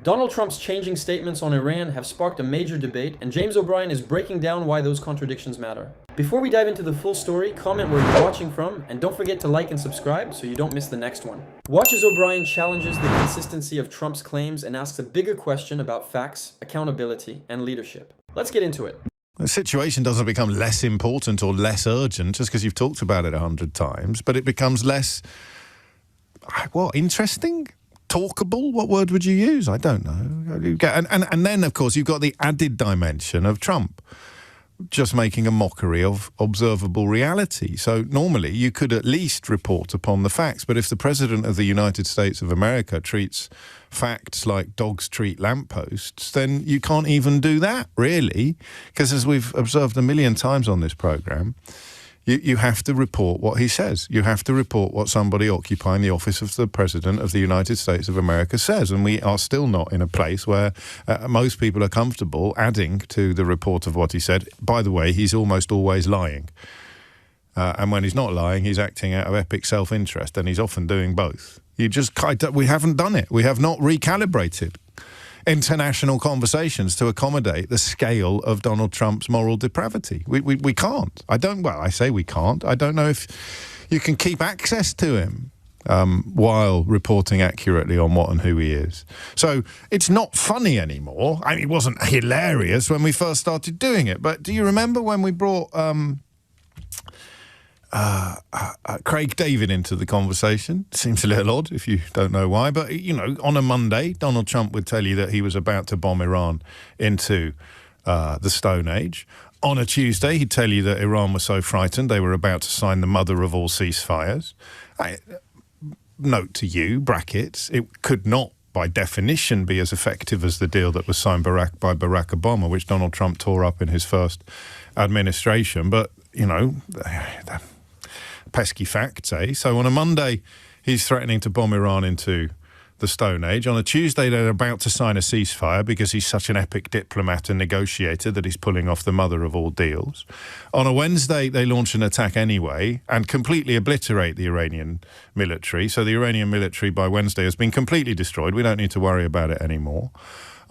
Donald Trump's changing statements on Iran have sparked a major debate, and JamesOBrien is breaking down why those contradictions matter. Before we dive into the full story, comment where you're watching from, and don't forget to like and subscribe so you don't miss the next one. Watch as O'Brien challenges the consistency of Trump's claims and asks a bigger question about facts, accountability, and leadership. Let's get into it. The situation doesn't become less important or less urgent just because you've talked about it 100 times, but it becomes less, interesting? Talkable? What word would you use? I don't know. And then, of course, you've got the added dimension of Trump just making a mockery of observable reality. So normally you could at least report upon the facts, but if the President of the United States of America treats facts like dogs treat lampposts, then you can't even do that, really, because as we've observed a million times on this programme, you have to report what he says. You have to report what somebody occupying the office of the President of the United States of America says. And we are still not in a place where most people are comfortable adding to the report of what he said. By the way, he's almost always lying. And when he's not lying, he's acting out of epic self-interest, and he's often doing both. We haven't done it. We have not recalibrated international conversations to accommodate the scale of Donald Trump's moral depravity. We can't. I say we can't. I don't know if you can keep access to him while reporting accurately on what and who he is. So it's not funny anymore. I mean, it wasn't hilarious when we first started doing it, but do you remember when we brought Craig David into the conversation? Seems a little odd if you don't know why, but on a Monday, Donald Trump would tell you that he was about to bomb Iran into the Stone Age. On a Tuesday, he'd tell you that Iran was so frightened they were about to sign the mother of all ceasefires. Note to you, brackets, it could not by definition be as effective as the deal that was signed by Barack Obama, which Donald Trump tore up in his first administration. But, pesky facts, eh? So on a Monday, he's threatening to bomb Iran into the Stone Age. On a Tuesday, they're about to sign a ceasefire because he's such an epic diplomat and negotiator that he's pulling off the mother of all deals. On a Wednesday, they launch an attack anyway and completely obliterate the Iranian military. So the Iranian military by Wednesday has been completely destroyed. We don't need to worry about it anymore.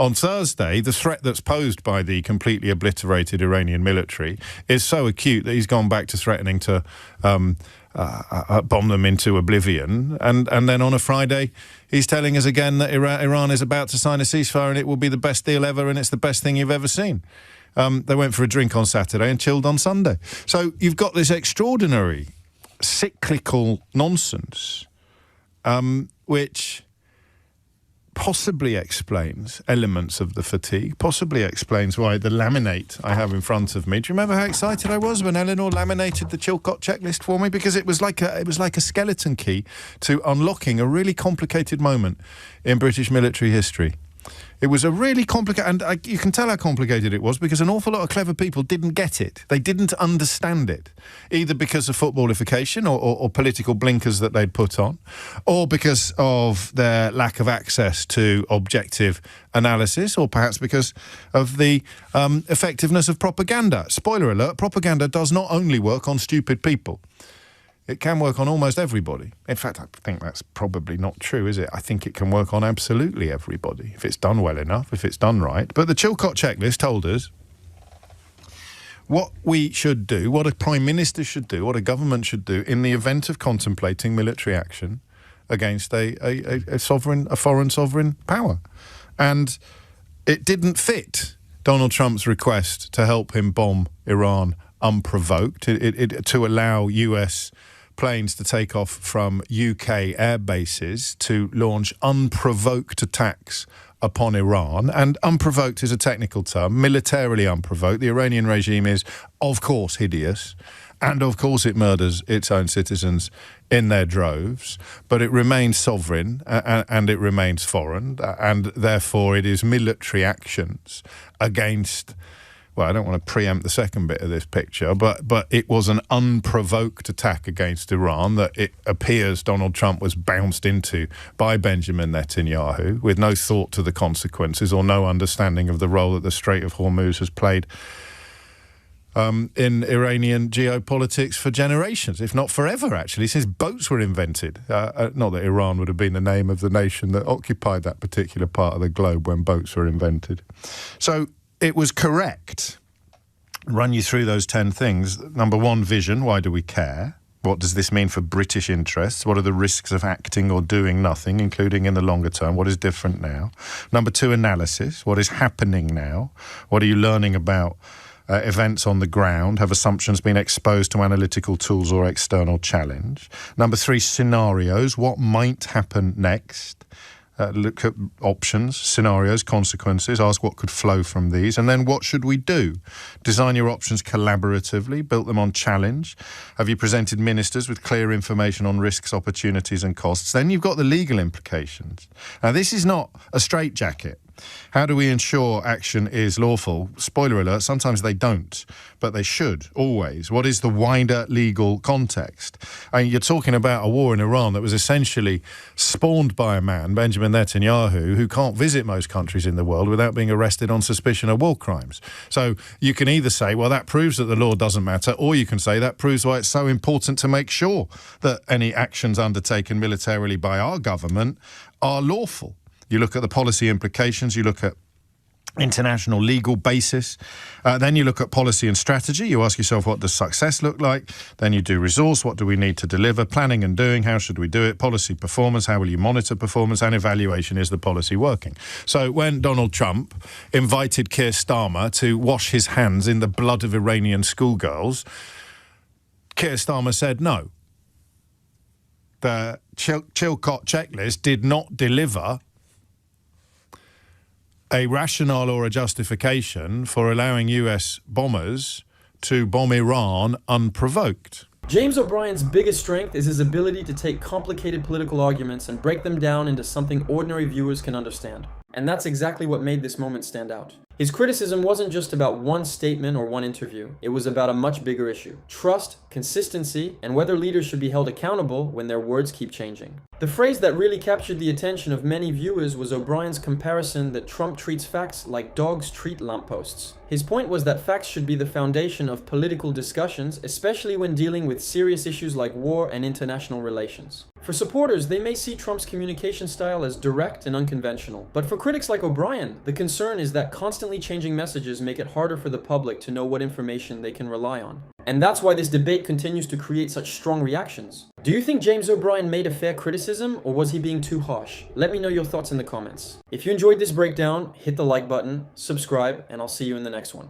On Thursday, the threat that's posed by the completely obliterated Iranian military is so acute that he's gone back to threatening to bomb them into oblivion. And then on a Friday, he's telling us again that Iran is about to sign a ceasefire and it will be the best deal ever and it's the best thing you've ever seen. They went for a drink on Saturday and chilled on Sunday. So you've got this extraordinary cyclical nonsense, which possibly explains elements of the fatigue, possibly explains why the laminate I have in front of me. Do you remember how excited I was when Eleanor laminated the Chilcot checklist for me? Because it was like a skeleton key to unlocking a really complicated moment in British military history. It was a really complicated, and you can tell how complicated it was because an awful lot of clever people didn't get it. They didn't understand it, either because of footballification or political blinkers that they'd put on, or because of their lack of access to objective analysis, or perhaps because of the effectiveness of propaganda. Spoiler alert, propaganda does not only work on stupid people. It can work on almost everybody. In fact, I think that's probably not true, is it? I think it can work on absolutely everybody, if it's done well enough, if it's done right. But the Chilcot checklist told us what we should do, what a Prime Minister should do, what a government should do in the event of contemplating military action against a foreign sovereign power. And it didn't fit Donald Trump's request to help him bomb Iran unprovoked, to allow US planes to take off from UK air bases to launch unprovoked attacks upon Iran. And unprovoked is a technical term, militarily unprovoked. The Iranian regime is, of course, hideous. And, of course, it murders its own citizens in their droves. But it remains sovereign and it remains foreign. And, therefore, it is military actions against... Well, I don't want to preempt the second bit of this picture, but it was an unprovoked attack against Iran that it appears Donald Trump was bounced into by Benjamin Netanyahu with no thought to the consequences or no understanding of the role that the Strait of Hormuz has played in Iranian geopolitics for generations, if not forever, actually, since boats were invented. Not that Iran would have been the name of the nation that occupied that particular part of the globe when boats were invented. So it was correct. Run you through those 10 things. Number one, vision. Why do we care? What does this mean for British interests? What are the risks of acting or doing nothing, including in the longer term? What is different now? Number two, analysis. What is happening now? What are you learning about events on the ground? Have assumptions been exposed to analytical tools or external challenge? Number three, scenarios. What might happen next? Look at options, scenarios, consequences, ask what could flow from these, and then what should we do? Design your options collaboratively, built them on challenge. Have you presented ministers with clear information on risks, opportunities and costs? Then you've got the legal implications. Now, this is not a straitjacket. How do we ensure action is lawful? Spoiler alert, sometimes they don't, but they should, always. What is the wider legal context? I mean, you're talking about a war in Iran that was essentially spawned by a man, Benjamin Netanyahu, who can't visit most countries in the world without being arrested on suspicion of war crimes. So you can either say, well, that proves that the law doesn't matter, or you can say that proves why it's so important to make sure that any actions undertaken militarily by our government are lawful. You look at the policy implications, you look at international legal basis, then you look at policy and strategy. You ask yourself, what does success look like? Then you do resource, what do we need to deliver? Planning and doing, how should we do it? Policy performance, how will you monitor performance? And evaluation, is the policy working? So when Donald Trump invited Keir Starmer to wash his hands in the blood of Iranian schoolgirls, Keir Starmer said no. The Chilcot checklist did not deliver a rationale or a justification for allowing US bombers to bomb Iran unprovoked. JamesOBrien's biggest strength is his ability to take complicated political arguments and break them down into something ordinary viewers can understand. And that's exactly what made this moment stand out. His criticism wasn't just about one statement or one interview. It was about a much bigger issue: trust, consistency, and whether leaders should be held accountable when their words keep changing. The phrase that really captured the attention of many viewers was O'Brien's comparison that Trump treats facts like dogs treat lampposts. His point was that facts should be the foundation of political discussions, especially when dealing with serious issues like war and international relations. For supporters, they may see Trump's communication style as direct and unconventional. But for critics like O'Brien, the concern is that constantly changing messages make it harder for the public to know what information they can rely on. And that's why this debate continues to create such strong reactions. Do you think JamesOBrien made a fair criticism, or was he being too harsh? Let me know your thoughts in the comments. If you enjoyed this breakdown, hit the like button, subscribe, and I'll see you in the next one.